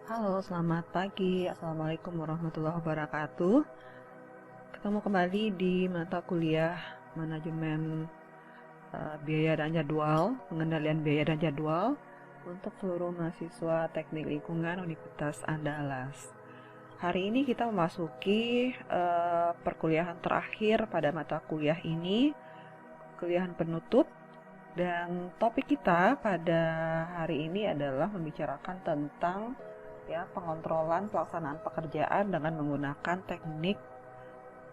Halo, selamat pagi. Assalamualaikum warahmatullahi wabarakatuh. Ketemu kembali di mata kuliah manajemen biaya dan jadwal, pengendalian biaya dan jadwal untuk seluruh mahasiswa Teknik Lingkungan Universitas Andalas. Hari ini kita memasuki perkuliahan terakhir pada mata kuliah ini, kuliahan penutup, dan topik kita pada hari ini adalah membicarakan tentang pengontrolan pelaksanaan pekerjaan dengan menggunakan teknik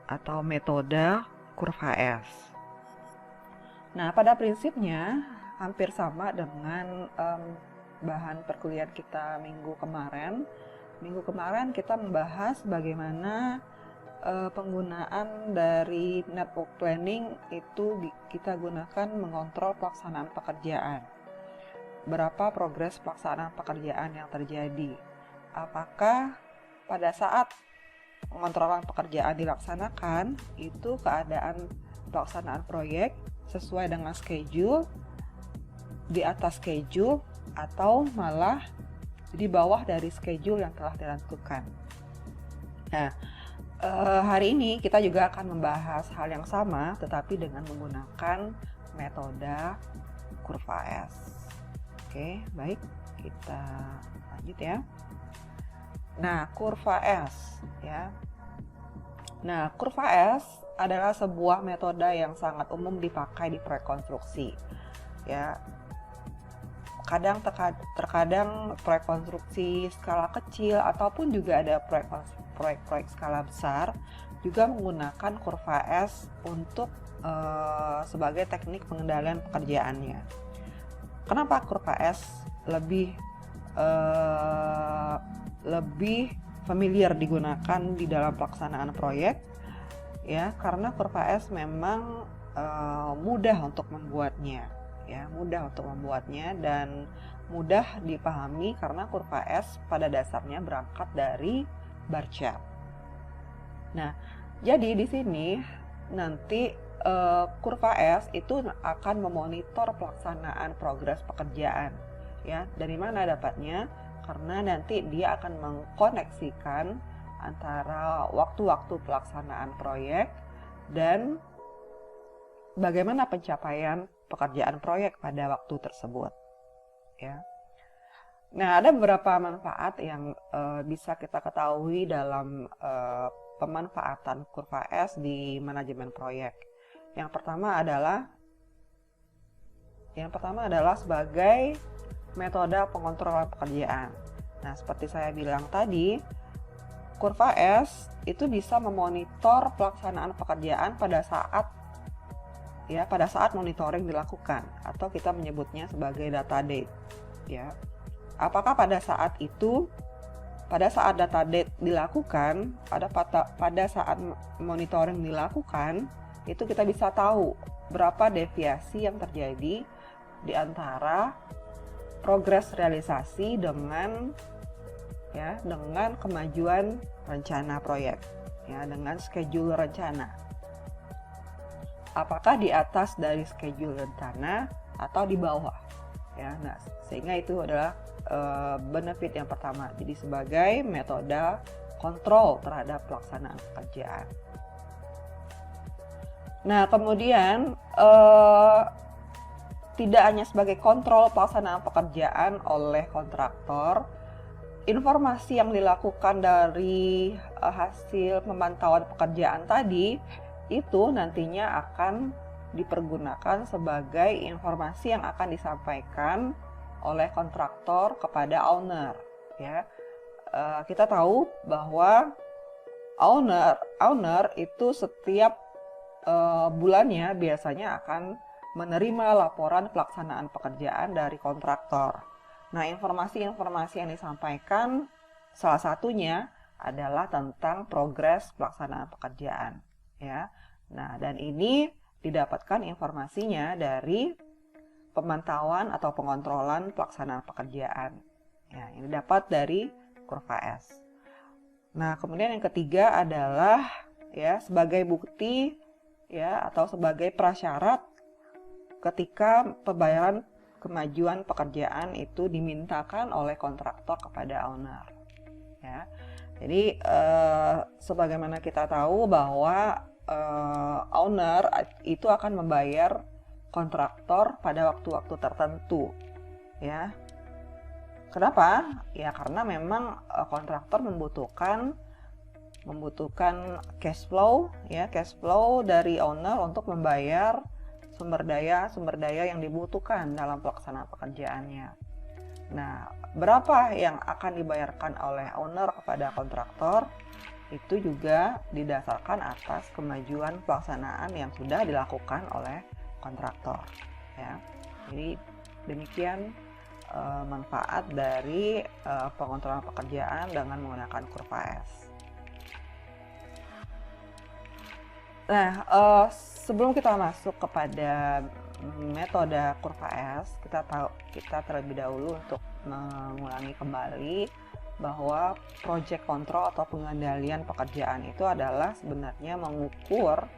atau metode kurva S. Nah, pada prinsipnya hampir sama dengan bahan perkuliahan kita minggu kemarin. Minggu kemarin kita membahas bagaimana penggunaan dari network planning itu kita gunakan mengontrol pelaksanaan pekerjaan. Berapa progres pelaksanaan pekerjaan yang terjadi? Apakah pada saat pengontrolan pekerjaan dilaksanakan, itu keadaan pelaksanaan proyek sesuai dengan schedule, di atas schedule, atau malah di bawah dari schedule yang telah ditentukan. Nah, hari ini kita juga akan membahas hal yang sama, tetapi dengan menggunakan metode kurva S. Oke, baik, kita lanjut ya. Nah, kurva S ya. Nah, kurva S adalah sebuah metode yang sangat umum dipakai di proyek konstruksi. Ya. Terkadang proyek konstruksi skala kecil ataupun juga ada proyek skala besar juga menggunakan kurva S untuk sebagai teknik pengendalian pekerjaannya. Kenapa kurva S lebih familiar digunakan di dalam pelaksanaan proyek? Ya, karena kurva S memang mudah untuk membuatnya, dan mudah dipahami karena kurva S pada dasarnya berangkat dari bar chart. Nah, jadi di sini nanti kurva S itu akan memonitor pelaksanaan progres pekerjaan. Ya, dari mana dapatnya? Karena nanti dia akan mengkoneksikan antara waktu-waktu pelaksanaan proyek dan bagaimana pencapaian pekerjaan proyek pada waktu tersebut. Ya. Nah, ada beberapa manfaat yang bisa kita ketahui dalam pemanfaatan kurva S di manajemen proyek. Yang pertama adalah sebagai metode pengontrolan pekerjaan. Nah, seperti saya bilang tadi, kurva S itu bisa memonitor pelaksanaan pekerjaan pada saat monitoring dilakukan, atau kita menyebutnya sebagai data date. Ya. Apakah pada saat data date dilakukan, pada saat monitoring dilakukan, itu kita bisa tahu berapa deviasi yang terjadi di antara progres realisasi dengan kemajuan rencana proyek, ya, dengan schedule rencana. Apakah di atas dari schedule rencana atau di bawah? Ya, nah, sehingga itu adalah benefit yang pertama. Jadi sebagai metode kontrol terhadap pelaksanaan pekerjaan. Nah, kemudian tidak hanya sebagai kontrol pelaksanaan pekerjaan oleh kontraktor, informasi yang dilakukan dari hasil pemantauan pekerjaan tadi itu nantinya akan dipergunakan sebagai informasi yang akan disampaikan oleh kontraktor kepada owner. Ya, kita tahu bahwa owner itu setiap bulannya biasanya akan menerima laporan pelaksanaan pekerjaan dari kontraktor. Nah, informasi-informasi yang disampaikan salah satunya adalah tentang progres pelaksanaan pekerjaan. Ya, nah, dan ini didapatkan informasinya dari pemantauan atau pengontrolan pelaksanaan pekerjaan. Ya, ini dapat dari kurva S. Nah, kemudian yang ketiga adalah sebagai bukti atau sebagai prasyarat ketika pembayaran kemajuan pekerjaan itu dimintakan oleh kontraktor kepada owner. ya. Jadi sebagaimana kita tahu bahwa owner itu akan membayar kontraktor pada waktu-waktu tertentu, ya. Kenapa? Ya karena memang kontraktor membutuhkan cash flow, ya, cash flow dari owner untuk membayar sumber daya yang dibutuhkan dalam pelaksanaan pekerjaannya. Nah, berapa yang akan dibayarkan oleh owner kepada kontraktor itu juga didasarkan atas kemajuan pelaksanaan yang sudah dilakukan oleh kontraktor, ya. Jadi demikian manfaat dari pengontrolan pekerjaan dengan menggunakan kurva S. Nah, sebelum kita masuk kepada metode kurva S, kita terlebih dahulu untuk mengulangi kembali bahwa project control atau pengendalian pekerjaan itu adalah sebenarnya mengukur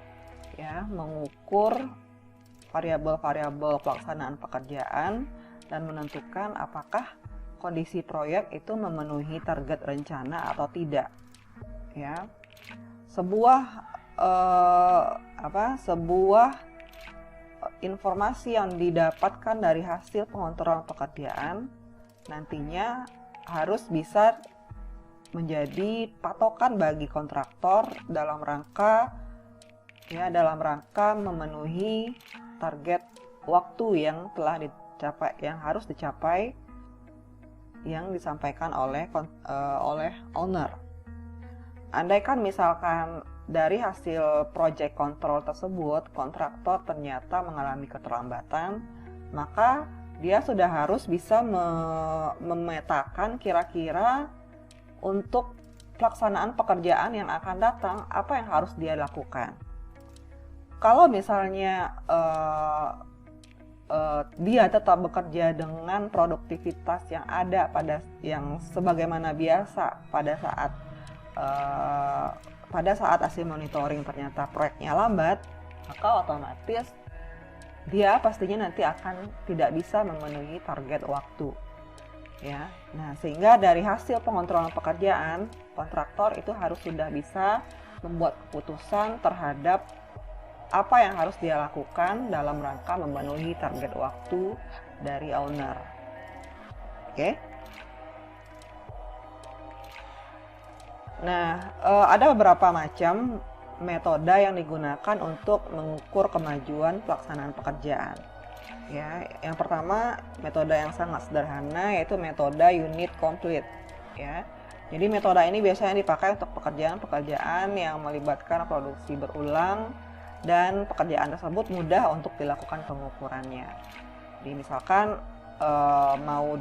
variabel-variabel pelaksanaan pekerjaan dan menentukan apakah kondisi proyek itu memenuhi target rencana atau tidak, ya. Sebuah informasi yang didapatkan dari hasil pengontrolan pekerjaan nantinya harus bisa menjadi patokan bagi kontraktor dalam rangka memenuhi target waktu yang telah dicapai, yang harus dicapai, yang disampaikan oleh owner. Andaikan misalkan dari hasil project control tersebut kontraktor ternyata mengalami keterlambatan, maka dia sudah harus bisa memetakan kira-kira untuk pelaksanaan pekerjaan yang akan datang apa yang harus dia lakukan. Kalau misalnya dia tetap bekerja dengan produktivitas yang ada yang sebagaimana biasa pada saat hasil monitoring ternyata proyeknya lambat, maka otomatis dia pastinya nanti akan tidak bisa memenuhi target waktu, ya. Nah, sehingga dari hasil pengontrolan pekerjaan, kontraktor itu harus sudah bisa membuat keputusan terhadap apa yang harus dia lakukan dalam rangka memenuhi target waktu dari owner. Oke. Nah, ada beberapa macam metode yang digunakan untuk mengukur kemajuan pelaksanaan pekerjaan. Ya, yang pertama metode yang sangat sederhana yaitu metode unit complete. Ya, jadi metode ini biasanya dipakai untuk pekerjaan-pekerjaan yang melibatkan produksi berulang dan pekerjaan tersebut mudah untuk dilakukan pengukurannya. Jadi misalkan mau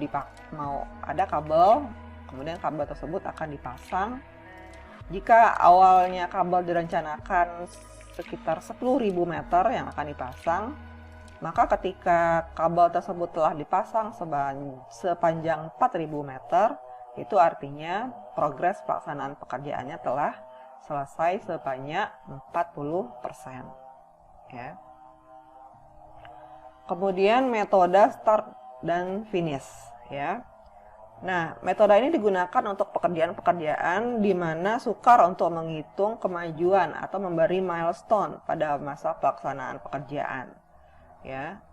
ada kabel, kemudian kabel tersebut akan dipasang. Jika awalnya kabel direncanakan sekitar 10.000 meter yang akan dipasang, maka ketika kabel tersebut telah dipasang sepanjang 4.000 meter, itu artinya progres pelaksanaan pekerjaannya telah selesai sebanyak 40%. Ya. Kemudian metode start dan finish, ya. Nah, metode ini digunakan untuk pekerjaan-pekerjaan di mana sukar untuk menghitung kemajuan atau memberi milestone pada masa pelaksanaan pekerjaan. Ya.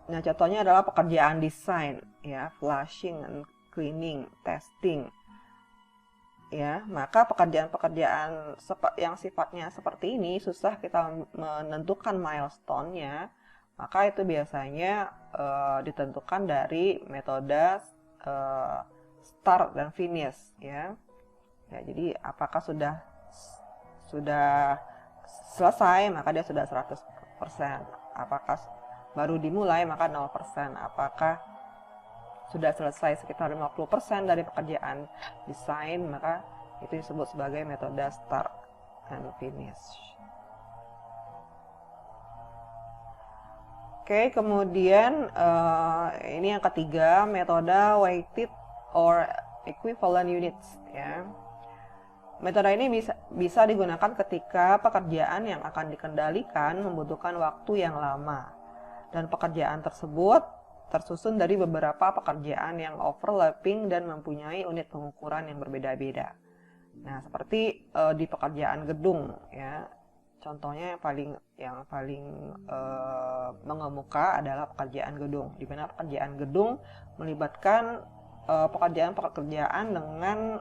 Nah, contohnya adalah pekerjaan desain, ya, flashing and cleaning, testing. Ya, maka pekerjaan-pekerjaan yang sifatnya seperti ini susah kita menentukan milestone-nya, maka itu biasanya ditentukan dari metode start dan finish, ya. Ya, jadi apakah sudah selesai maka dia sudah 100%, apakah baru dimulai maka 0%, apakah sudah selesai sekitar 50% dari pekerjaan desain, maka itu disebut sebagai metode start and finish. Oke, kemudian ini yang ketiga, metode weighted or equivalent units, ya. Metode ini bisa digunakan ketika pekerjaan yang akan dikendalikan membutuhkan waktu yang lama dan pekerjaan tersebut tersusun dari beberapa pekerjaan yang overlapping dan mempunyai unit pengukuran yang berbeda-beda. Nah, seperti di pekerjaan gedung, ya. Contohnya yang paling mengemuka adalah pekerjaan gedung, di mana pekerjaan gedung melibatkan pekerjaan-pekerjaan dengan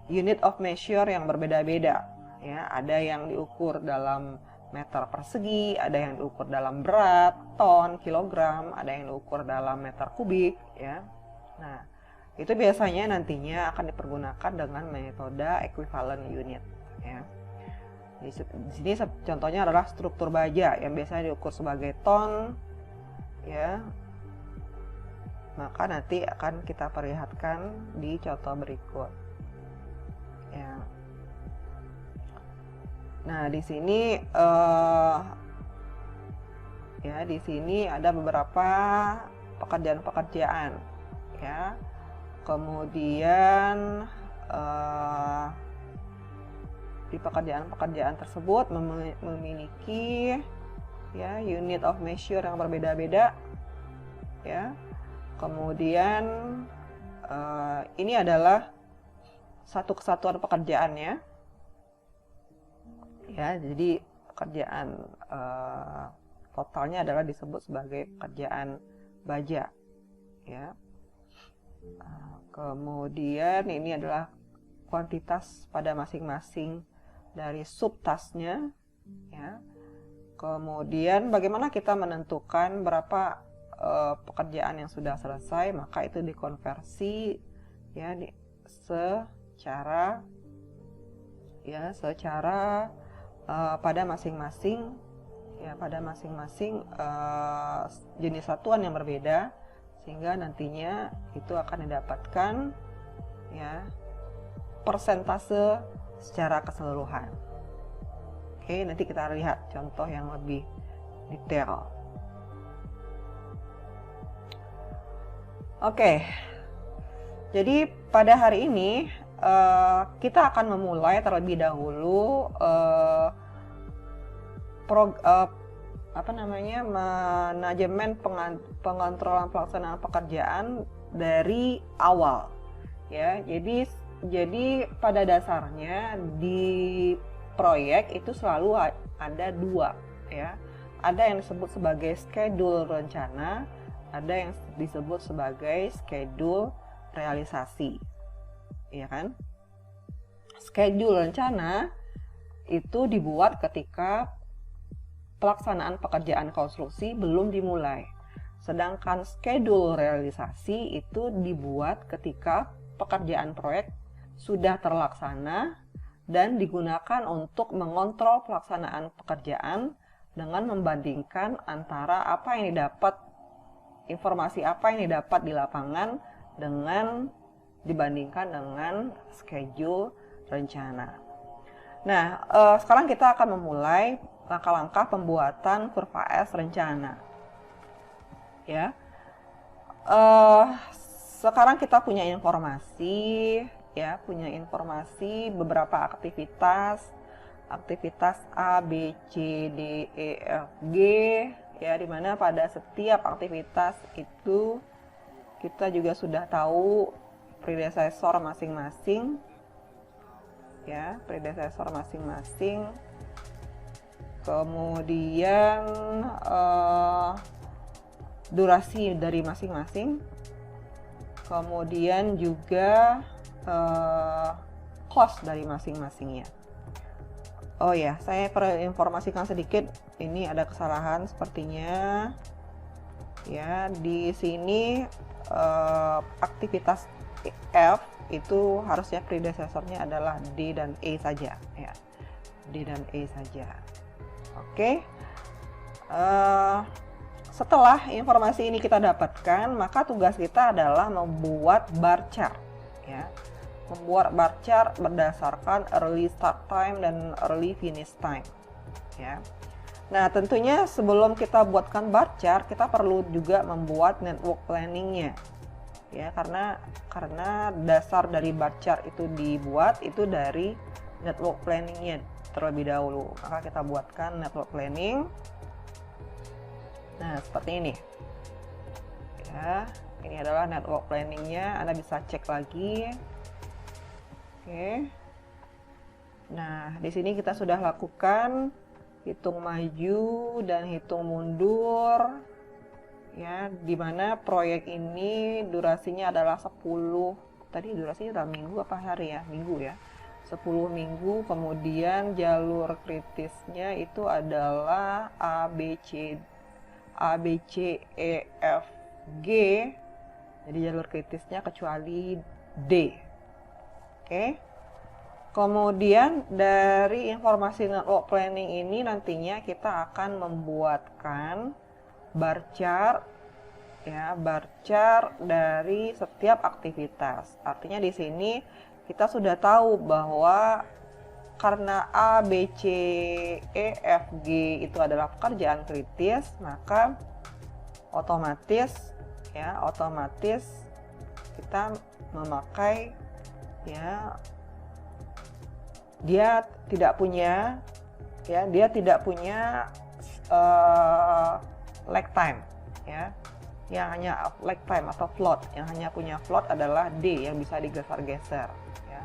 unit of measure yang berbeda-beda. Ya, ada yang diukur dalam meter persegi, ada yang diukur dalam berat, ton, kilogram, ada yang diukur dalam meter kubik, ya. Nah, itu biasanya nantinya akan dipergunakan dengan metode equivalent unit, ya. Di sini contohnya adalah struktur baja yang biasanya diukur sebagai ton, ya. Maka nanti akan kita perlihatkan di contoh berikut, ya. Nah, di sini ya, di sini ada beberapa pekerjaan-pekerjaan, ya. Kemudian di pekerjaan-pekerjaan tersebut memiliki, ya, unit of measure yang berbeda-beda, ya. Kemudian ini adalah satu kesatuan pekerjaannya, ya. Jadi pekerjaan totalnya adalah disebut sebagai pekerjaan baja, ya. Kemudian ini adalah kuantitas pada masing-masing dari subtasnya, ya. Kemudian bagaimana kita menentukan berapa pekerjaan yang sudah selesai, maka itu dikonversi, ya, secara pada masing-masing, ya, pada masing-masing jenis satuan yang berbeda, sehingga nantinya itu akan didapatkan, ya, persentase secara keseluruhan. Oke, nanti kita lihat contoh yang lebih detail. Oke, jadi pada hari ini kita akan memulai terlebih dahulu manajemen pengontrolan pelaksanaan pekerjaan dari awal, ya. Jadi pada dasarnya di proyek itu selalu ada dua, ya. Ada yang disebut sebagai schedule rencana, ada yang disebut sebagai schedule realisasi, ya kan? Schedule rencana itu dibuat ketika pelaksanaan pekerjaan konstruksi belum dimulai. Sedangkan schedule realisasi itu dibuat ketika pekerjaan proyek sudah terlaksana dan digunakan untuk mengontrol pelaksanaan pekerjaan dengan membandingkan antara informasi apa yang didapat di lapangan dibandingkan dengan schedule rencana. Nah, sekarang kita akan memulai langkah-langkah pembuatan kurva S rencana, ya. Sekarang kita punya informasi beberapa aktivitas A, B, C, D, E, F, G, ya, dimana pada setiap aktivitas itu kita juga sudah tahu predecessor masing-masing, ya, kemudian durasi dari masing-masing, kemudian juga cost dari masing-masingnya. Oh ya, saya perlu informasikan sedikit, ini ada kesalahan sepertinya, ya. Di sini aktivitas F itu harusnya predecessornya adalah D dan E saja, ya. D dan E saja. Oke. Setelah informasi ini kita dapatkan, maka tugas kita adalah membuat bar chart, ya. Membuat bar chart berdasarkan early start time dan early finish time, ya. Nah, tentunya sebelum kita buatkan bar chart, kita perlu juga membuat network planningnya, ya, karena dasar dari bar chart itu dibuat itu dari network planningnya terlebih dahulu. Maka kita buatkan network planning. Nah, seperti ini. Ya, ini adalah network planningnya, Anda bisa cek lagi. Oke. Nah, di sini kita sudah lakukan hitung maju dan hitung mundur. Ya, dimana proyek ini durasinya adalah 10. Tadi durasinya udah minggu apa hari ya? Minggu ya. 10 minggu, kemudian jalur kritisnya itu adalah A, B, C, E, F, G. Jadi jalur kritisnya kecuali D. Oke. Kemudian dari informasi network planning ini nantinya kita akan membuatkan bar chart, ya, bar chart dari setiap aktivitas. Artinya di sini kita sudah tahu bahwa karena A, B, C, E, F, G itu adalah pekerjaan kritis, maka otomatis kita memakai, ya, dia tidak punya lag time, ya, yang hanya lag time atau float, yang hanya punya float adalah D yang bisa digeser-geser, ya.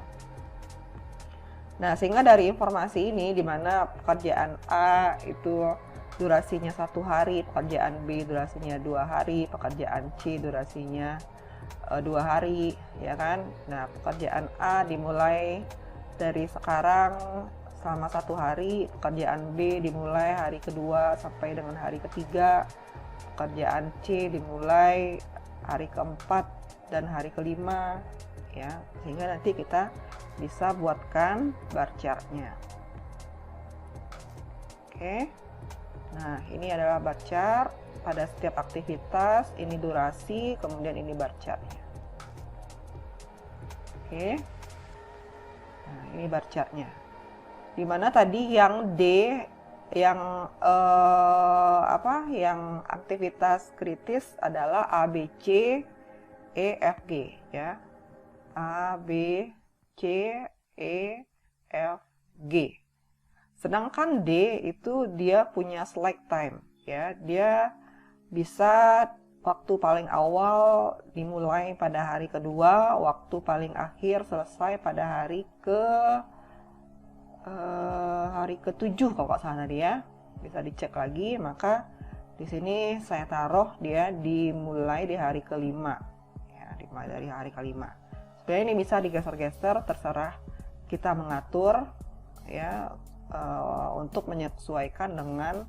Nah, sehingga dari informasi ini, di mana pekerjaan A itu durasinya 1 hari, pekerjaan B durasinya 2 hari, pekerjaan C durasinya 2 hari, ya kan. Nah, pekerjaan A dimulai dari sekarang selama 1 hari, pekerjaan B dimulai hari kedua sampai dengan hari ketiga, pekerjaan C dimulai hari keempat dan hari kelima, ya, sehingga nanti kita bisa buatkan bar chart-nya. Oke. Nah, ini adalah bar chart pada setiap aktivitas, ini durasi, kemudian ini bar chart-nya. Oke. Nah, ini bar chart-nya. Dimana tadi yang D, yang yang aktivitas kritis adalah A, B, C, E, F, G, ya. A, B, C, E, F, G. Sedangkan D itu dia punya slack time, ya. Dia bisa waktu paling awal dimulai pada hari kedua, waktu paling akhir selesai pada hari ke-7 kalau nggak salah tadi, ya. Bisa dicek lagi. Maka di sini saya taruh dia dimulai di hari kelima, ya, dimulai dari hari kelima. Sebenarnya ini bisa digeser-geser, terserah kita mengatur, ya, untuk menyesuaikan dengan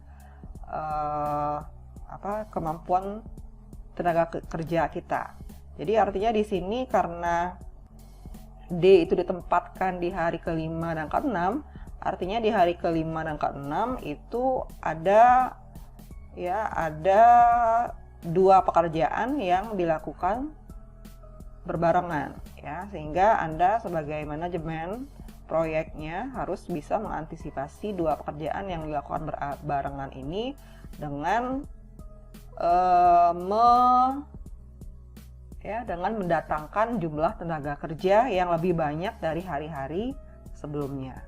kemampuan tenaga kerja kita. Jadi artinya di sini karena D itu ditempatkan di hari kelima dan keenam, artinya di hari kelima dan keenam itu ada 2 pekerjaan yang dilakukan berbarengan, ya, sehingga Anda sebagai manajemen proyeknya harus bisa mengantisipasi 2 pekerjaan yang dilakukan berbarengan ini dengan dengan mendatangkan jumlah tenaga kerja yang lebih banyak dari hari-hari sebelumnya.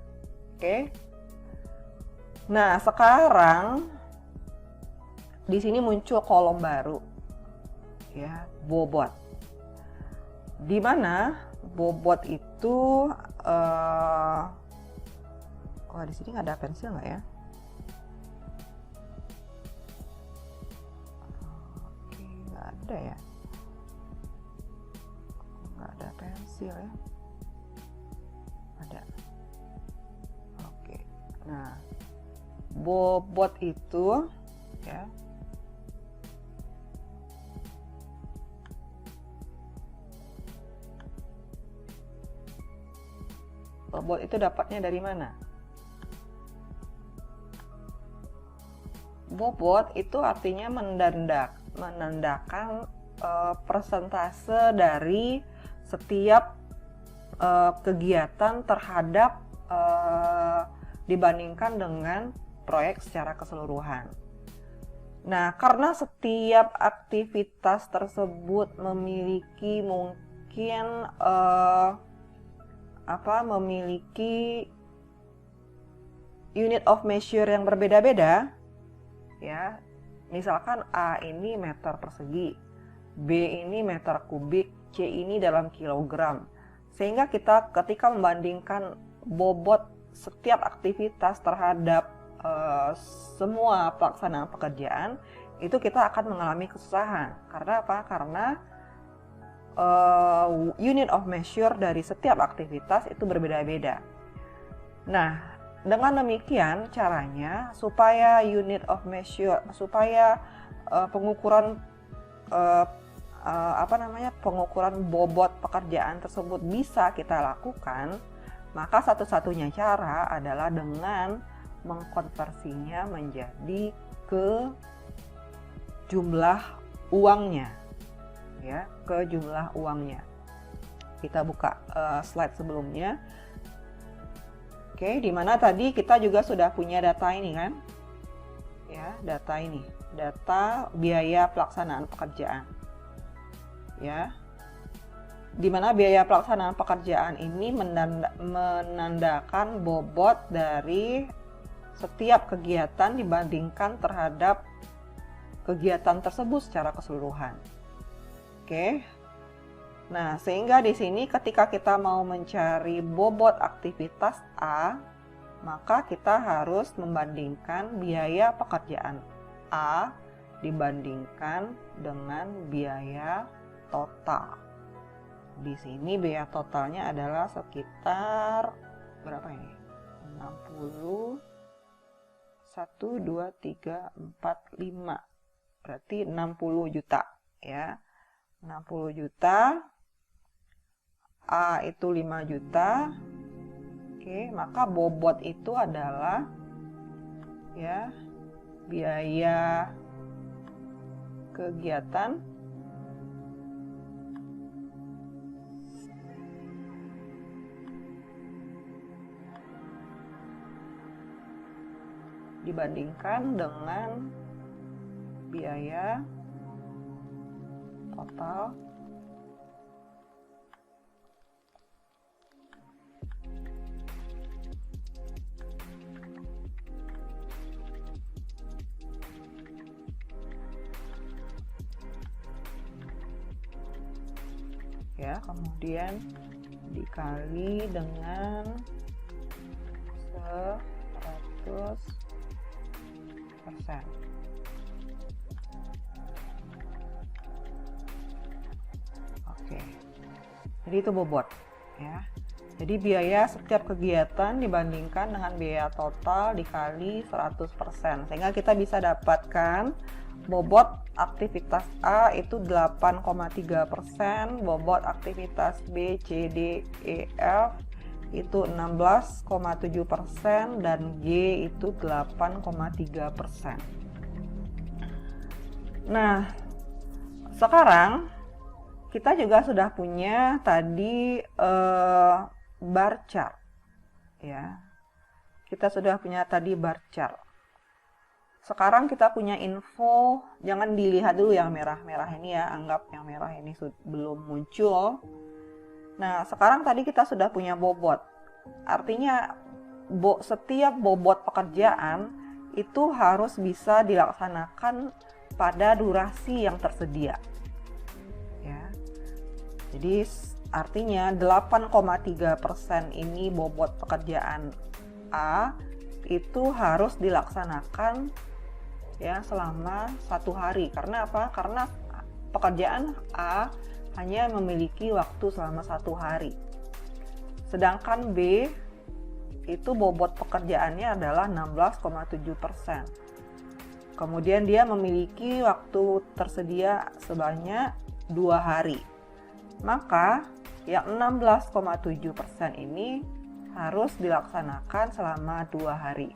Oke. Nah, sekarang di sini muncul kolom baru, ya, bobot. Di mana bobot itu di sini nggak ada pensil nggak ya? Oke, nggak ada ya. Nggak ada pensil ya. Ada. Oke. Nah, bobot itu, ya, bobot itu dapatnya dari mana? Bobot itu artinya menandakan persentase dari setiap kegiatan terhadap dibandingkan dengan proyek secara keseluruhan. Nah, karena setiap aktivitas tersebut memiliki memiliki unit of measure yang berbeda-beda, ya. Misalkan A ini meter persegi, B ini meter kubik, C ini dalam kilogram. Sehingga kita ketika membandingkan bobot setiap aktivitas terhadap semua pelaksanaan pekerjaan, itu kita akan mengalami kesusahan. Karena apa? Karena unit of measure dari setiap aktivitas itu berbeda-beda. Nah, dengan demikian caranya supaya unit of measure, supaya pengukuran pengukuran bobot pekerjaan tersebut bisa kita lakukan, maka satu-satunya cara adalah dengan mengkonversinya menjadi ke jumlah uangnya, ya, ke jumlah uangnya. Kita buka slide sebelumnya. Oke, di mana tadi kita juga sudah punya data ini kan? Ya, data ini, data biaya pelaksanaan pekerjaan. Ya. Di mana biaya pelaksanaan pekerjaan ini menandakan bobot dari setiap kegiatan dibandingkan terhadap kegiatan tersebut secara keseluruhan. Oke. Nah, sehingga di sini ketika kita mau mencari bobot aktivitas A, maka kita harus membandingkan biaya pekerjaan A dibandingkan dengan biaya total. Di sini biaya totalnya adalah sekitar berapa ini? 60 1 2 3 4 5. Berarti 60 juta, ya. 60 juta. A itu 5 juta. Oke, maka bobot itu adalah, ya, biaya kegiatan dibandingkan dengan biaya total ya, kemudian dikali dengan 100%. Oke, jadi itu bobot, ya. Jadi biaya setiap kegiatan dibandingkan dengan biaya total dikali 100%, sehingga kita bisa dapatkan bobot aktivitas A itu 8,3%, bobot aktivitas B, C, D, E, F itu 16,7% dan G itu 8,3%. Nah, sekarang kita juga sudah punya tadi bar chart, ya. Kita sudah punya tadi bar chart. Sekarang kita punya info, jangan dilihat dulu yang merah-merah ini ya, anggap yang merah ini belum muncul. Nah, sekarang tadi kita sudah punya bobot. Artinya setiap bobot pekerjaan itu harus bisa dilaksanakan pada durasi yang tersedia. Ya. Jadi artinya 8,3% ini bobot pekerjaan A itu harus dilaksanakan ya selama 1 hari. Karena apa? Karena pekerjaan A hanya memiliki waktu selama 1 hari. Sedangkan B itu bobot pekerjaannya adalah 16,7%. Kemudian dia memiliki waktu tersedia sebanyak 2 hari. Maka yang 16,7% ini harus dilaksanakan selama 2 hari.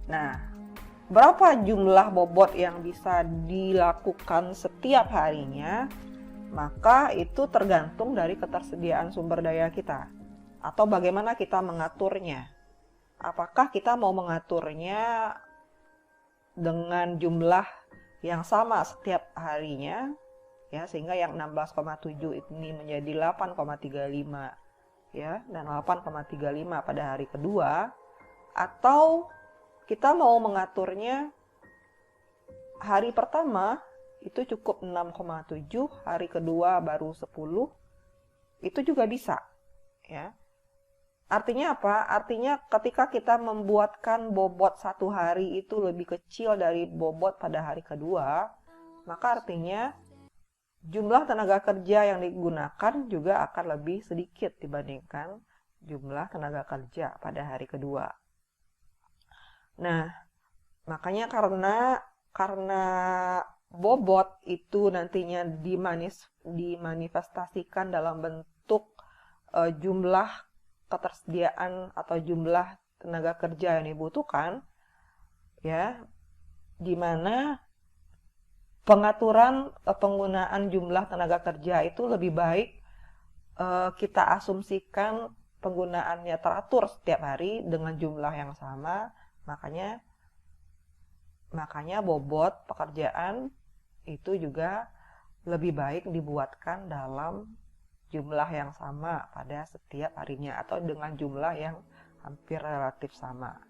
Nah, berapa jumlah bobot yang bisa dilakukan setiap harinya? Maka itu tergantung dari ketersediaan sumber daya kita atau bagaimana kita mengaturnya. Apakah kita mau mengaturnya dengan jumlah yang sama setiap harinya, ya, sehingga yang 16,7 ini menjadi 8,35, ya, dan 8,35 pada hari kedua, atau kita mau mengaturnya hari pertama itu cukup 6,7, hari kedua baru 10, itu juga bisa, ya. Artinya apa? Artinya ketika kita membuatkan bobot satu hari itu lebih kecil dari bobot pada hari kedua, maka artinya jumlah tenaga kerja yang digunakan juga akan lebih sedikit dibandingkan jumlah tenaga kerja pada hari kedua. Nah, makanya karena bobot itu nantinya dimanifestasikan dalam bentuk jumlah ketersediaan atau jumlah tenaga kerja yang dibutuhkan, ya, di mana pengaturan penggunaan jumlah tenaga kerja itu lebih baik kita asumsikan penggunaannya teratur setiap hari dengan jumlah yang sama, makanya bobot pekerjaan itu juga lebih baik dibuatkan dalam jumlah yang sama pada setiap harinya atau dengan jumlah yang hampir relatif sama,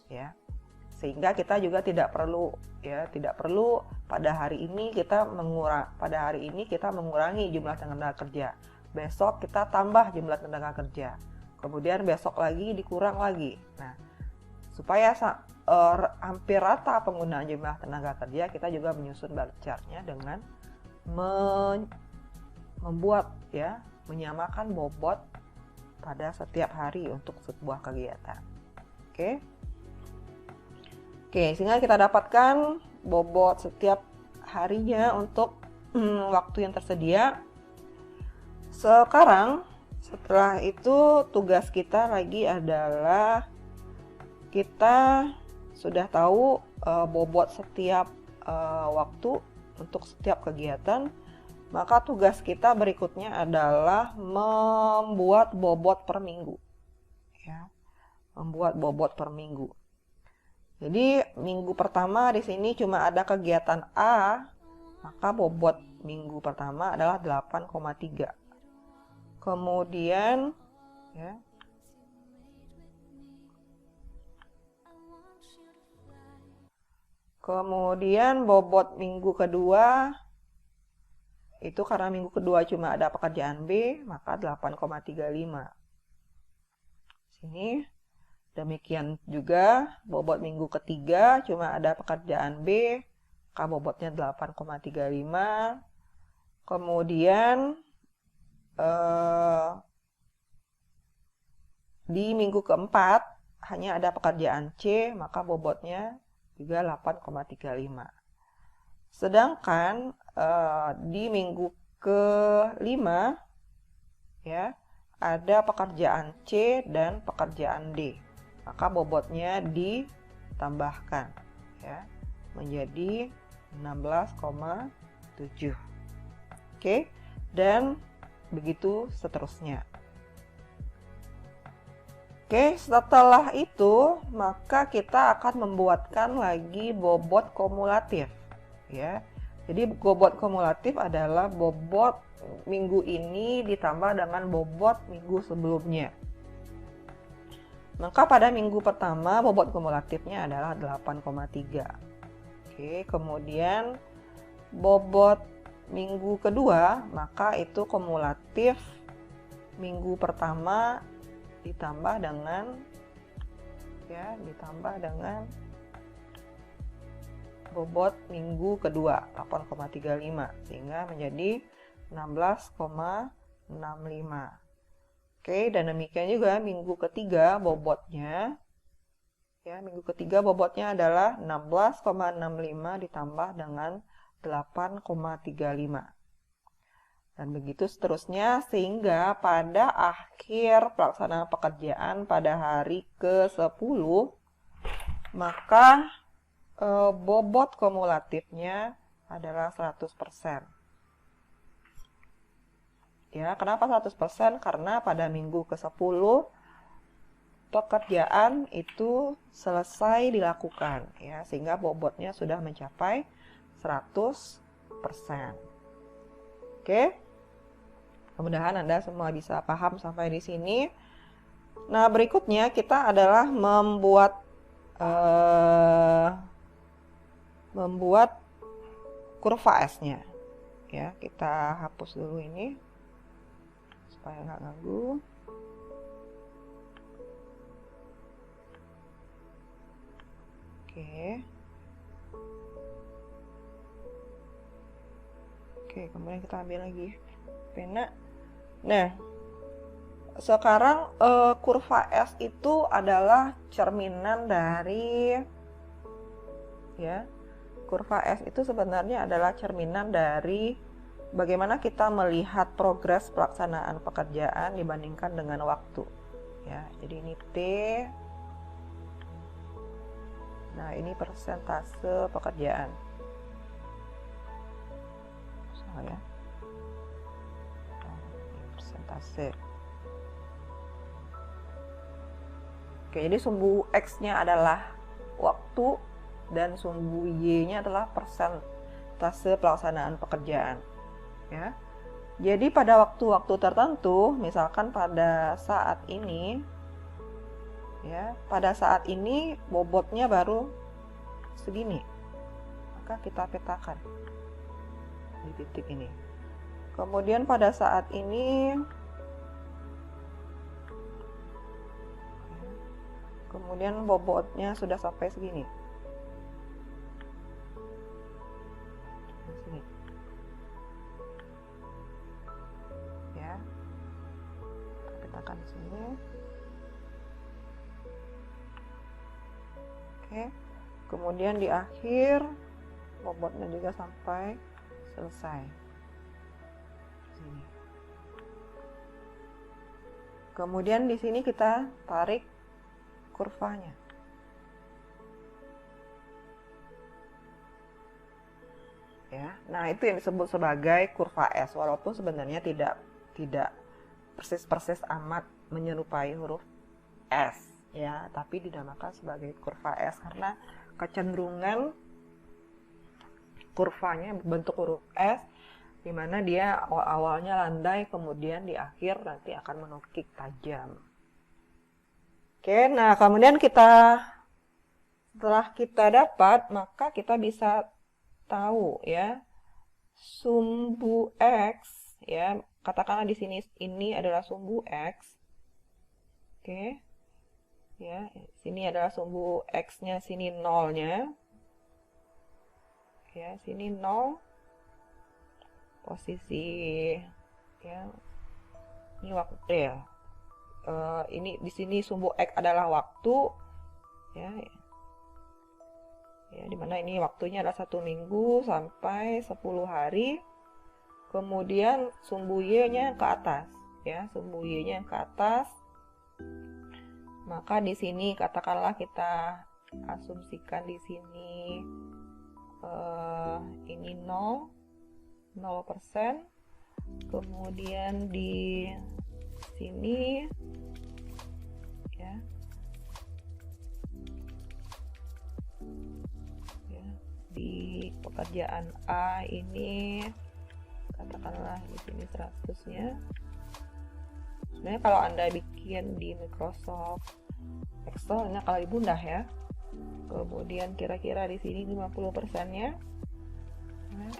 ya. Sehingga kita juga tidak perlu pada hari ini kita mengurangi jumlah tenaga kerja. Besok kita tambah jumlah tenaga kerja. Kemudian besok lagi dikurang lagi. Nah, supaya hampir rata penggunaan jumlah tenaga kerja, kita juga menyusun bar chart-nya dengan menyamakan bobot pada setiap hari untuk sebuah kegiatan. Oke, sehingga kita dapatkan bobot setiap harinya untuk waktu yang tersedia. Sekarang, setelah itu tugas kita lagi adalah kita sudah tahu bobot setiap waktu untuk setiap kegiatan. Maka tugas kita berikutnya adalah membuat bobot per minggu. Ya, membuat bobot per minggu. Jadi minggu pertama di sini cuma ada kegiatan A, maka bobot minggu pertama adalah 8,3. Kemudian, ya, bobot minggu kedua itu karena minggu kedua cuma ada pekerjaan B, maka 8,35. Sini demikian juga bobot minggu ketiga cuma ada pekerjaan B, maka bobotnya 8,35. Kemudian di minggu keempat hanya ada pekerjaan C, maka bobotnya juga 8,35. Sedangkan di minggu ke-5, ya, ada pekerjaan C dan pekerjaan D, maka bobotnya ditambahkan, ya, menjadi 16,7. Oke, dan begitu seterusnya. Oke, setelah itu maka kita akan membuatkan lagi bobot kumulatif, ya. Jadi bobot kumulatif adalah bobot minggu ini ditambah dengan bobot minggu sebelumnya. Maka pada minggu pertama bobot kumulatifnya adalah 8,3. Oke, kemudian bobot minggu kedua, maka itu kumulatif minggu pertama ditambah dengan bobot minggu kedua 8,35 sehingga menjadi 16,65. Oke, dan demikian juga minggu ketiga bobotnya, ya, minggu ketiga bobotnya adalah 16,65 ditambah dengan 8,35. Dan begitu seterusnya sehingga pada akhir pelaksanaan pekerjaan pada hari ke-10 maka bobot kumulatifnya adalah 100%. Ya, kenapa 100%? Karena pada minggu ke-10 pekerjaan itu selesai dilakukan, ya, sehingga bobotnya sudah mencapai 100%. Oke. Mudah-mudahan Anda semua bisa paham sampai di sini. Nah, berikutnya kita adalah membuat kurva S-nya. Ya, kita hapus dulu ini supaya nggak ganggu. Oke, kemudian kita ambil lagi pena. Nah, sekarang kurva S itu adalah cerminan dari, ya, kurva S itu sebenarnya adalah cerminan dari bagaimana kita melihat progres pelaksanaan pekerjaan dibandingkan dengan waktu. Ya, jadi ini T. Nah, ini persentase pekerjaan. Salah ya. Ini persentase. Oke, jadi sumbu X-nya adalah waktu dan sumbu Y-nya adalah persentase pelaksanaan pekerjaan. Ya. Jadi pada waktu-waktu tertentu, misalkan pada saat ini, ya, pada saat ini bobotnya baru segini, maka kita petakan di titik ini. Kemudian pada saat ini, kemudian bobotnya sudah sampai segini. Sini. Ya. Kita petakan di sini. Oke. Kemudian di akhir bobotnya juga sampai selesai. Sini. Kemudian di sini kita tarik kurvanya. Ya, nah itu yang disebut sebagai kurva S, walaupun sebenarnya tidak persis amat menyerupai huruf S, ya, tapi dinamakan sebagai kurva S karena kecenderungan kurvanya berbentuk huruf S, di mana dia awalnya landai, kemudian di akhir nanti akan menukik tajam. Oke, nah kemudian setelah kita dapat, maka kita bisa tahu, ya, sumbu X, ya, katakanlah di sini ini adalah sumbu X. Oke. Ya, sini adalah sumbu X-nya, sini nolnya. Ya, sini 0. Posisi, ya, ini waktu, ya. Ini di sini sumbu X adalah waktu, ya, ya, dimana ini waktunya adalah 1 minggu sampai 10 hari. Kemudian sumbu Y-nya ke atas, ya, sumbu Y-nya ke atas. Maka di sini katakanlah kita asumsikan di sini ini 0%. Kemudian di sini, ya, di pekerjaan A ini katakanlah di sini 100-nya. Sebenarnya kalau Anda bikin di Microsoft Excel ini akan lebih mudah, ya. Kemudian kira-kira di sini 50%-nya. Nah.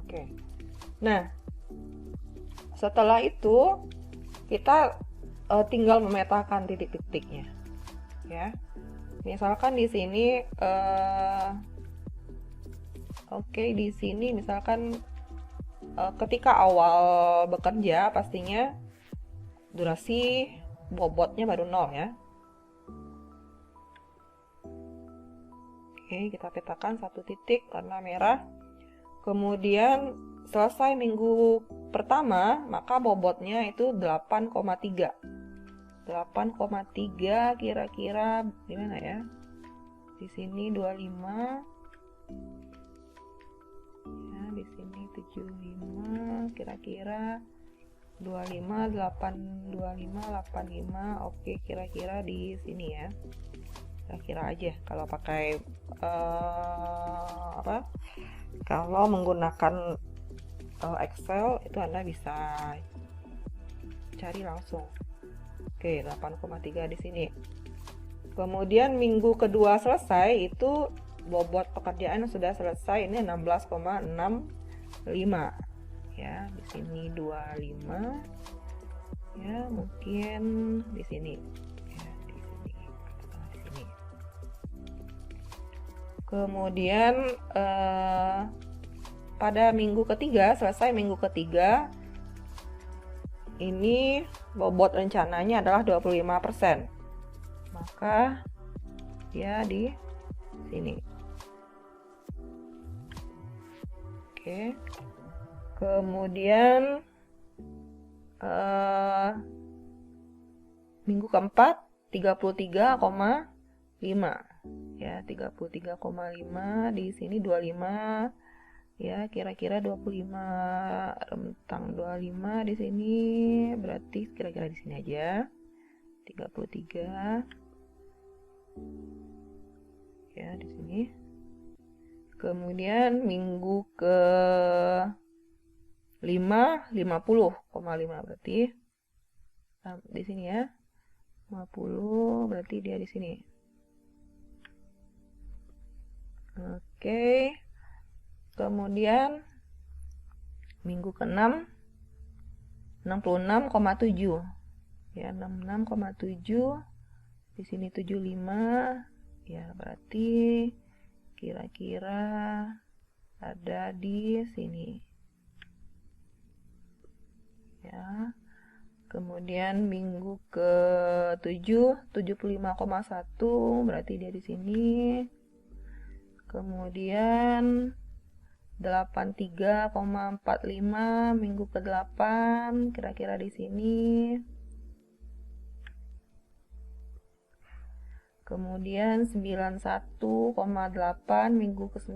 Oke. Nah, setelah itu kita tinggal memetakan titik-titiknya, ya. Misalkan di sini oke, di sini misalkan ketika awal bekerja pastinya durasi bobotnya baru 0, ya. Oke, kita petakan 1 titik warna merah. Kemudian selesai minggu pertama, maka bobotnya itu 8,3. 8,3 kira-kira gimana, ya? Di sini 25. Ya, di sini 75, kira-kira 25, 85. Oke, kira-kira di sini, ya. Kira-kira aja kalau pakai kalau menggunakan Excel itu Anda bisa cari langsung. Oke, 8,3 di sini. Kemudian minggu kedua selesai itu bobot pekerjaan sudah selesai, ini 16,65 ya. Di sini 25 ya, mungkin di sini ya, di sini katakanlah di sini. Kemudian pada minggu ketiga, selesai minggu ketiga, ini bobot rencananya adalah 25%, maka ya di sini. Oke, kemudian minggu keempat 33,5 ya, 33,5 di sini 25 ya, kira-kira 25, rentang 25 di sini, berarti kira-kira di sini aja 33 ya, di sini. Kemudian minggu ke 50,5 berarti di sini ya, 50 berarti dia di sini. Oke, kemudian minggu ke-6 66,7 ya, 66,7 di sini 75 ya, berarti kira-kira ada di sini ya. Kemudian minggu ke-7 75,1 berarti dia di sini. Kemudian 83,45 minggu ke-8 kira-kira di sini. Kemudian 91,8 minggu ke-9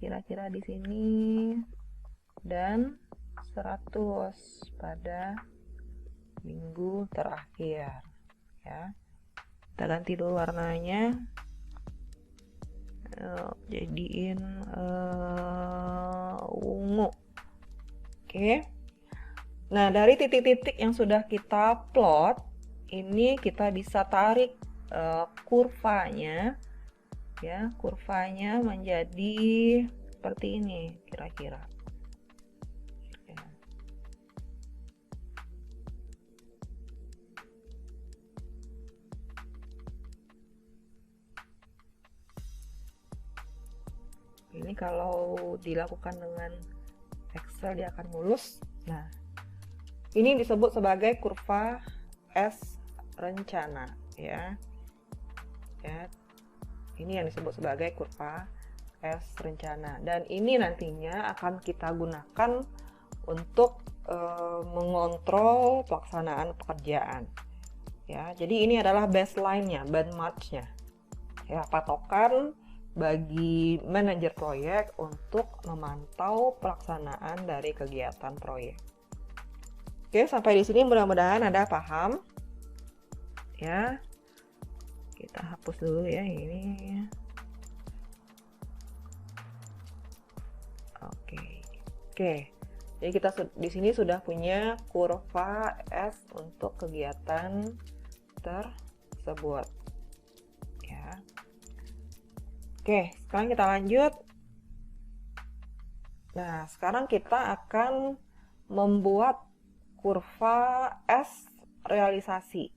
kira-kira di sini, dan 100 pada minggu terakhir ya. Kita ganti dulu warnanya, jadiin ungu. Oke. Nah, dari titik-titik yang sudah kita plot ini kita bisa tarik kurvanya ya, kurvanya menjadi seperti ini kira-kira ya. Ini kalau dilakukan dengan Excel dia akan mulus. Nah, ini disebut sebagai kurva S rencana ya. Ini yang disebut sebagai kurva S rencana, dan ini nantinya akan kita gunakan untuk mengontrol pelaksanaan pekerjaan ya. Jadi ini adalah baseline-nya, benchmark-nya ya, patokan bagi manajer proyek untuk memantau pelaksanaan dari kegiatan proyek. Oke, sampai di sini mudah-mudahan Anda paham ya. Kita hapus dulu ya ini. Oke. Jadi kita di sini sudah punya kurva S untuk kegiatan tersebut ya. Oke, sekarang kita lanjut. Nah, sekarang kita akan membuat kurva S realisasi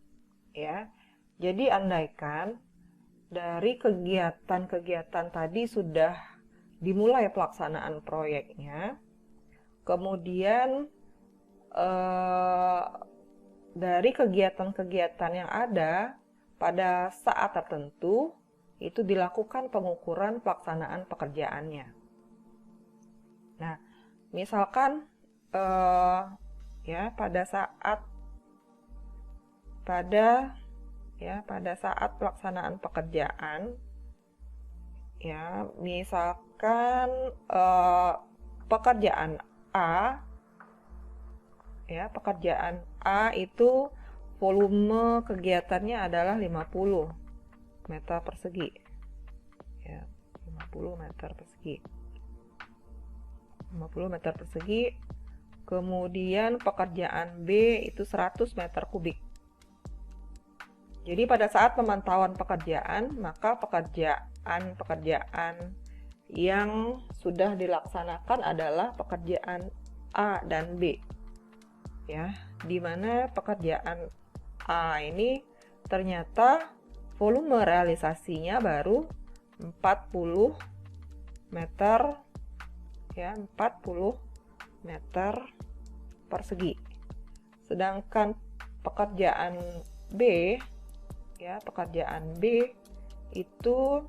ya. Jadi andaikan dari kegiatan-kegiatan tadi sudah dimulai pelaksanaan proyeknya, kemudian dari kegiatan-kegiatan yang ada pada saat tertentu itu dilakukan pengukuran pelaksanaan pekerjaannya. Nah, misalkan ya pada saat pelaksanaan pekerjaan ya, misalkan pekerjaan A itu volume kegiatannya adalah 50 meter persegi ya, 50 meter persegi. Kemudian pekerjaan B itu 100 meter kubik. Jadi pada saat pemantauan pekerjaan, maka pekerjaan yang sudah dilaksanakan adalah pekerjaan A dan B. Ya, di mana pekerjaan A ini ternyata volume realisasinya baru 40 meter, ya, 40 meter persegi. Sedangkan pekerjaan B, ya, pekerjaan B itu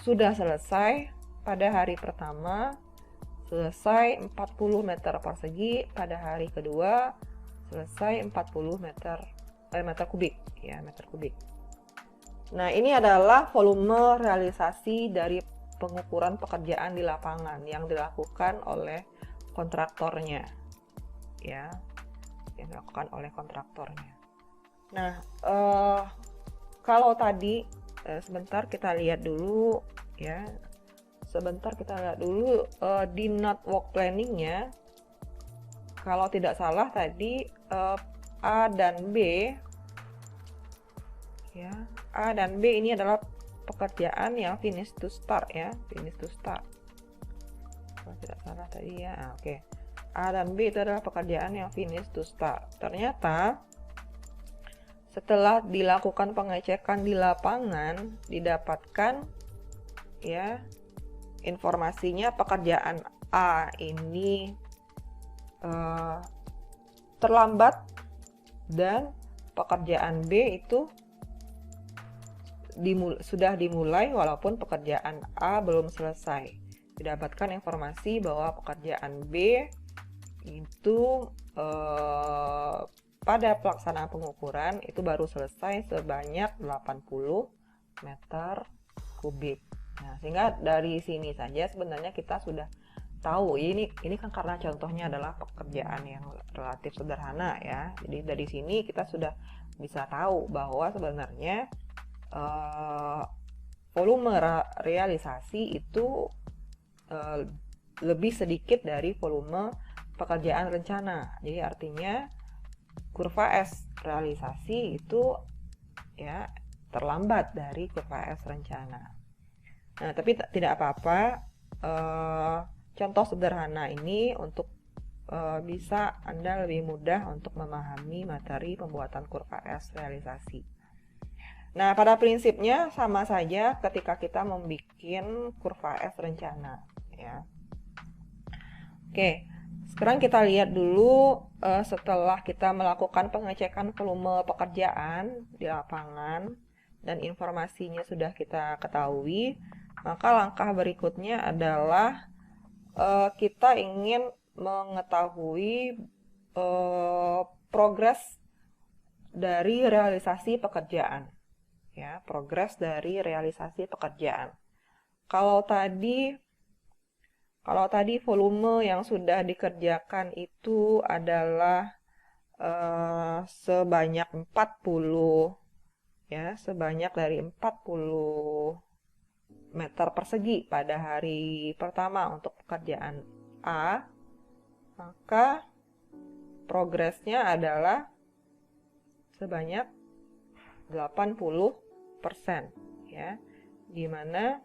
sudah selesai pada hari pertama, selesai 40 meter persegi, pada hari kedua selesai 40 meter kubik, ya, meter kubik. Nah, ini adalah volume realisasi dari pengukuran pekerjaan di lapangan yang dilakukan oleh kontraktornya, ya, yang dilakukan oleh kontraktornya. Nah, kalau tadi sebentar kita lihat dulu, ya, di not work planningnya. Kalau tidak salah tadi A dan B, ya, A dan B ini adalah pekerjaan yang finish to start, ya, finish to start. Kalau tidak salah tadi, ya, oke. A dan B itu adalah pekerjaan yang finish to start. Ternyata setelah dilakukan pengecekan di lapangan didapatkan, ya, informasinya pekerjaan A ini terlambat dan pekerjaan B itu sudah dimulai walaupun pekerjaan A belum selesai. Didapatkan informasi bahwa pekerjaan B itu pada pelaksanaan pengukuran itu baru selesai sebanyak 80 meter kubik. Nah, sehingga dari sini saja sebenarnya kita sudah tahu, ini kan karena contohnya adalah pekerjaan yang relatif sederhana, ya. Jadi dari sini kita sudah bisa tahu bahwa sebenarnya volume realisasi itu lebih sedikit dari volume pekerjaan rencana. Jadi artinya kurva S realisasi itu, ya, terlambat dari kurva S rencana. Nah, tapi tidak apa-apa. Contoh sederhana ini untuk bisa Anda lebih mudah untuk memahami materi pembuatan kurva S realisasi. Nah, pada prinsipnya sama saja ketika kita membuat kurva S rencana, ya. Oke, sekarang kita lihat dulu setelah kita melakukan pengecekan volume pekerjaan di lapangan dan informasinya sudah kita ketahui, maka langkah berikutnya adalah kita ingin mengetahui progres dari realisasi pekerjaan. Ya, progres dari realisasi pekerjaan. Kalau tadi volume yang sudah dikerjakan itu adalah sebanyak 40, ya, sebanyak dari 40 meter persegi pada hari pertama untuk pekerjaan A, maka progresnya adalah sebanyak 80%, ya, dimana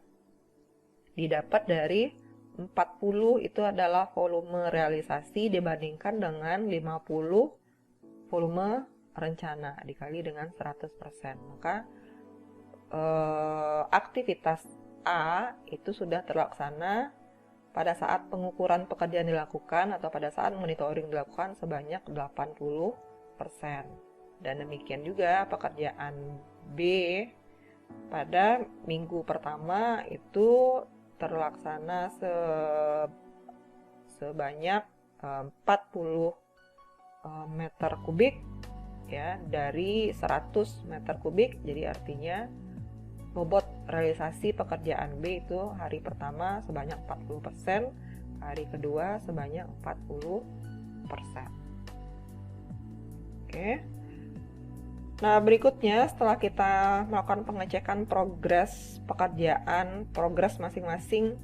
didapat dari 40 itu adalah volume realisasi dibandingkan dengan 50 volume rencana dikali dengan 100%. Maka aktivitas A itu sudah terlaksana pada saat pengukuran pekerjaan dilakukan atau pada saat monitoring dilakukan sebanyak 80%. Dan demikian juga pekerjaan B pada minggu pertama itu terlaksana sebanyak 40 meter kubik, ya, dari 100 meter kubik. Jadi artinya bobot realisasi pekerjaan B itu hari pertama sebanyak 40%, hari kedua sebanyak 40%. Oke. Nah, berikutnya setelah kita melakukan pengecekan progres pekerjaan, progres masing-masing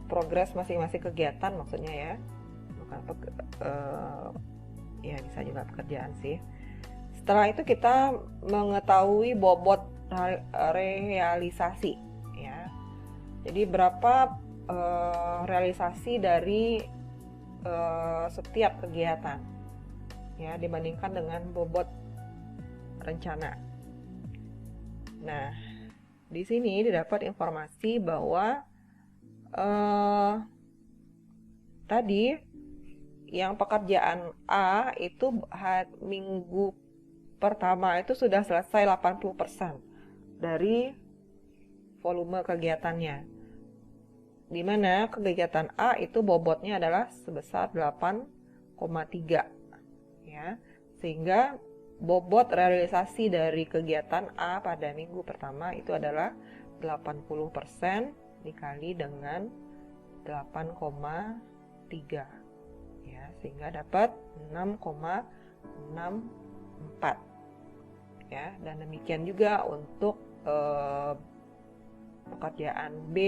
progres masing-masing kegiatan maksudnya ya, bukan ya bisa juga pekerjaan sih. Setelah itu kita mengetahui bobot realisasi ya. Jadi berapa realisasi dari setiap kegiatan ya dibandingkan dengan bobot rencana. Nah, di sini didapat informasi bahwa tadi yang pekerjaan A itu minggu pertama itu sudah selesai 80% dari volume kegiatannya, di mana kegiatan A itu bobotnya adalah sebesar 8,3 ya, sehingga bobot realisasi dari kegiatan A pada minggu pertama itu adalah 80% dikali dengan 8,3 ya, sehingga dapat 6,64 ya. Dan demikian juga untuk pekerjaan B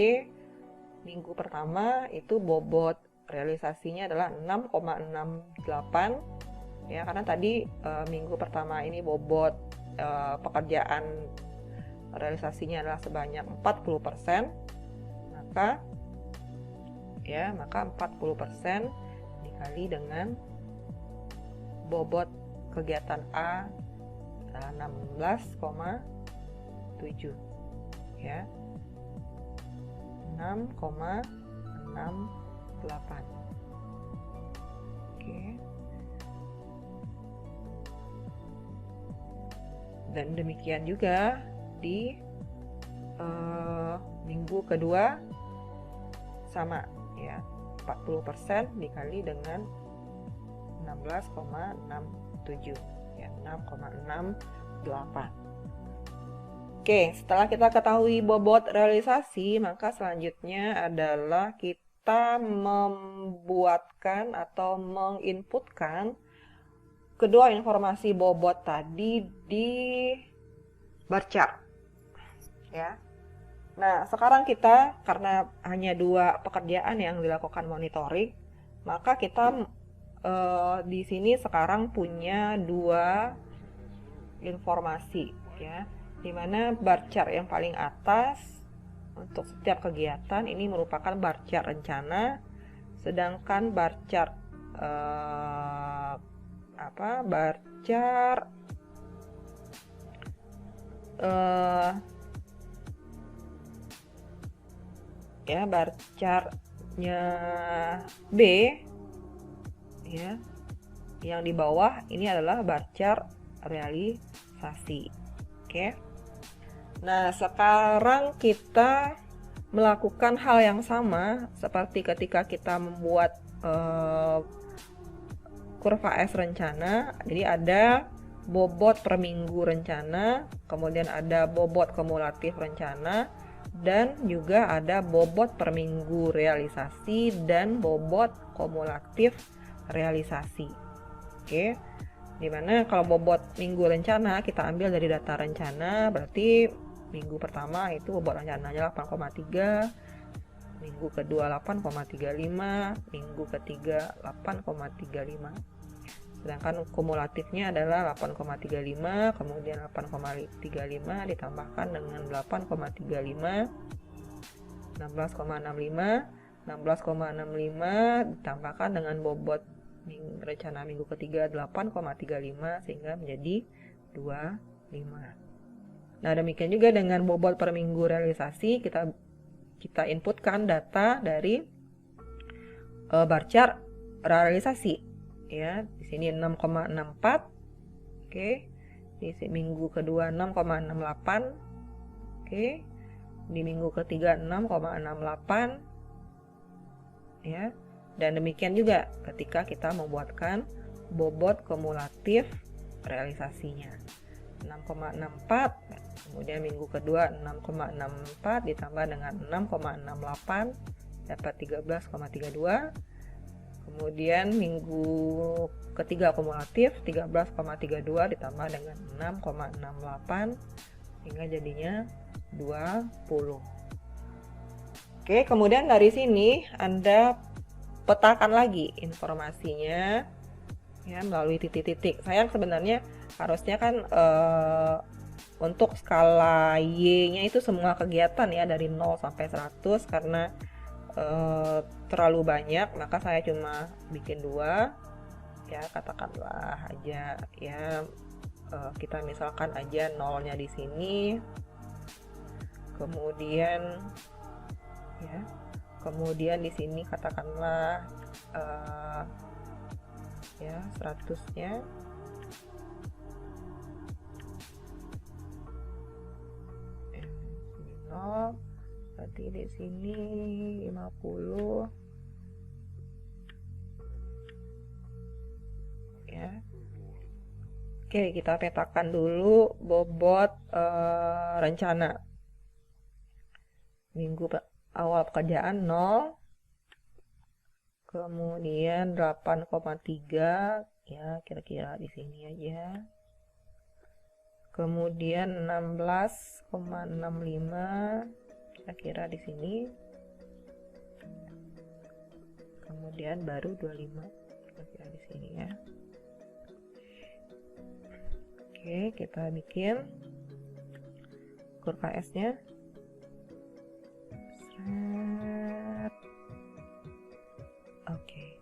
minggu pertama itu bobot realisasinya adalah 6,68 ya, karena tadi minggu pertama ini bobot pekerjaan realisasinya adalah sebanyak 40%, maka 40% dikali dengan bobot kegiatan A adalah 16,7 ya, 6,68. Oke. Dan demikian juga di minggu kedua sama ya, 40% dikali dengan 16,67 ya, 6,68. Oke, setelah kita ketahui bobot realisasi, maka selanjutnya adalah kita membuatkan atau menginputkan kedua informasi bobot tadi di bar chart ya. Nah, sekarang kita karena hanya 2 pekerjaan yang dilakukan monitoring, maka kita di sini sekarang punya 2 informasi ya, dimana bar chart yang paling atas untuk setiap kegiatan ini merupakan bar chart rencana, sedangkan bar chart bar chart bar chartnya B ya, yang di bawah ini adalah bar chart realisasi. Oke. Nah, sekarang kita melakukan hal yang sama seperti ketika kita membuat kurva S rencana. Jadi ada bobot per minggu rencana, kemudian ada bobot kumulatif rencana, dan juga ada bobot per minggu realisasi dan bobot kumulatif realisasi. Oke. Dimana kalau bobot minggu rencana kita ambil dari data rencana, berarti minggu pertama itu bobot rencananya 8,3, minggu kedua 8,35, minggu ketiga 8,35. Sedangkan kumulatifnya adalah 8,35, kemudian 8,35 ditambahkan dengan 8,35, 16,65, 16,65 ditambahkan dengan bobot rencana minggu ketiga 8,35 sehingga menjadi 25. Nah, demikian juga dengan bobot per minggu realisasi, kita inputkan data dari bar chart realisasi ya. Di sini 6,64. Oke. Di minggu kedua 6,68. Oke. Di minggu ketiga 6,68 ya. Dan demikian juga ketika kita membuatkan bobot kumulatif realisasinya 6,64, kemudian minggu kedua 6,64 ditambah dengan 6,68 dapat 13,32, kemudian minggu ketiga kumulatif 13,32 ditambah dengan 6,68 hingga jadinya 20. Oke, kemudian dari sini Anda petakan lagi informasinya ya melalui titik-titik. Saya sebenarnya harusnya kan untuk skala Y-nya itu semua kegiatan ya dari 0 sampai 100, karena terlalu banyak maka saya cuma bikin 2 ya, katakanlah aja ya, kita misalkan aja nolnya di sini, kemudian ya, kemudian di sini katakanlah ya 100-nya, nol, berarti di sini 50 ya. Oke, kita petakan dulu bobot rencana minggu awal pekerjaan 0, kemudian 8,3 ya, kira-kira di sini aja, kemudian 16,65 kira-kira di sini, kemudian baru 25 kira-kira di sini ya. Oke, kita bikin kurva S-nya. Oke,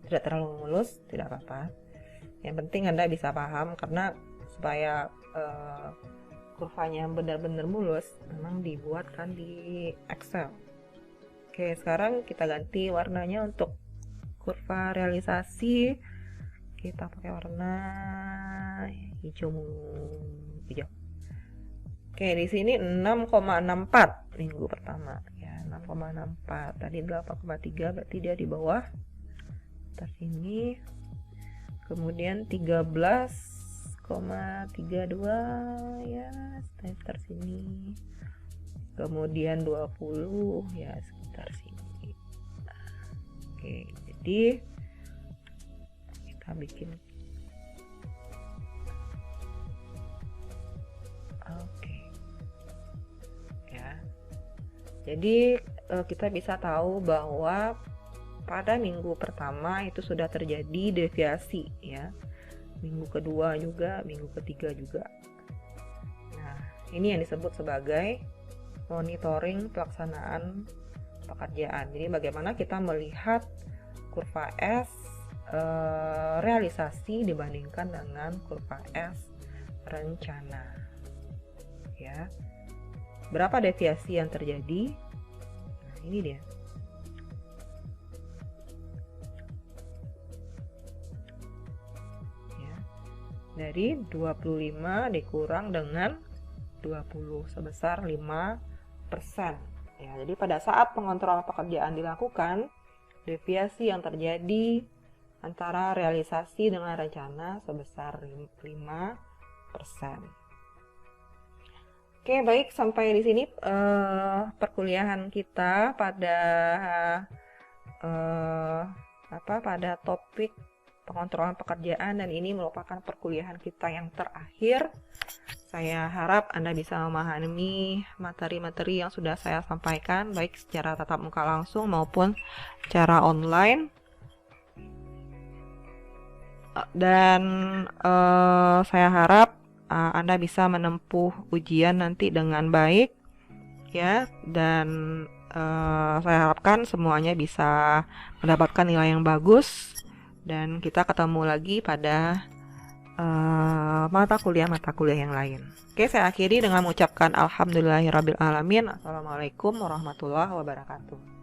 tidak terlalu mulus, tidak apa-apa. Yang penting Anda bisa paham, karena supaya kurvanya benar-benar mulus memang dibuat kan di Excel. Oke, sekarang kita ganti warnanya untuk kurva realisasi. Kita pakai warna hijau. Oke, di sini 6,64 minggu pertama ya, 6,64. Tadi 8,3, berarti dia di bawah atas ini. Kemudian 13,32 ya, sekitar sini. Kemudian 20 ya, sekitar sini. Oke, jadi kita bikin. Oke ya, jadi kita bisa tahu bahwa pada minggu pertama itu sudah terjadi deviasi ya, minggu kedua juga, minggu ketiga juga. Nah, ini yang disebut sebagai monitoring pelaksanaan pekerjaan. Jadi bagaimana kita melihat kurva S realisasi dibandingkan dengan kurva S rencana ya. Berapa deviasi yang terjadi? Nah, ini dia. Ya. Dari 25 dikurang dengan 20 sebesar 5%. Ya, jadi pada saat pengontrolan pekerjaan dilakukan, deviasi yang terjadi antara realisasi dengan rencana sebesar 5%. Oke, baik, sampai di sini perkuliahan kita pada pada topik pengontrolan pekerjaan, dan ini merupakan perkuliahan kita yang terakhir. Saya harap Anda bisa memahami materi-materi yang sudah saya sampaikan, baik secara tatap muka langsung maupun secara online. Dan saya harap Anda bisa menempuh ujian nanti dengan baik ya, dan saya harapkan semuanya bisa mendapatkan nilai yang bagus, dan kita ketemu lagi pada mata kuliah yang lain. Oke, saya akhiri dengan mengucapkan alhamdulillahirabbil alamin. Assalamualaikum warahmatullahi wabarakatuh.